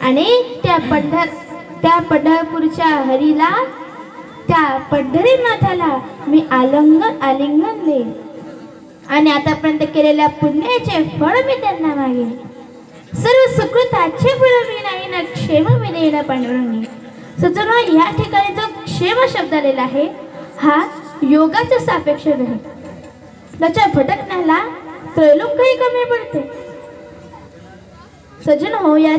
आणि त्या पंढरपूरच्या हरीला, त्या पंढरीनाथाला मी आलिंगन देईन आणि आतापर्यंत केलेल्या पुण्याचे फळ मी त्यांना मागेन. सर्व सुकृताचे फळ मी नाही ना क्षेम मी देईन पांडुरंगी. सज्जनो, या ठिकाणी जो क्षेम शब्द आलेला आहे हा योगाचा सापेक्ष नाही. त्याच्या भटकण्याला त्रैलोक्यही कमी पडते. सज्जन हो, या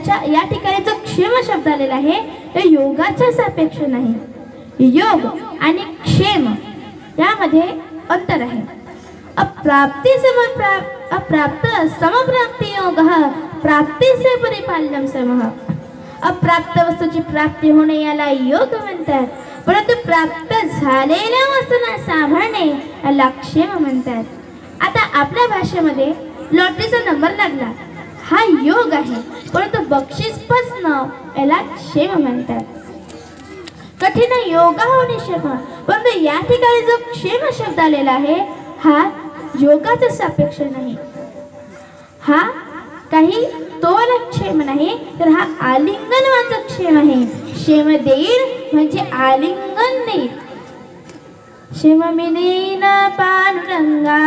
ठिकाणी जो क्षेम शब्द आलेला आहे तो योगाच्या सापेक्ष नाही. योग आणि क्षेम यामध्ये अंतर आहे. अप्राप्त समप्राप्ती योग प्राप्ती से परिपाल्यम समः. अप्राप्त वस्तूची प्राप्ती होणे याला योग म्हणतात, परंतु प्राप्त झालेल्या वस्तूंना सांभाळणे याला क्षेम म्हणतात. आता आपल्या भाषेमध्ये लॉटरीचा नंबर लागला हा योग आहे, परंतु बक्षीस फसणं याला क्षेम म्हणतात. कठीण योग होणे क्षेम, परंतु या ठिकाणी जो क्षेम शब्द आलेला आहे हा योगाचा सापेक्ष नाही. हा काही तोला क्षेम नाही, तर हा आलिंगनवाचा क्षेम आहे. क्षेम देईल म्हणजे आलिंगन देईल. क्षेम मी देईन पांडुरंगा.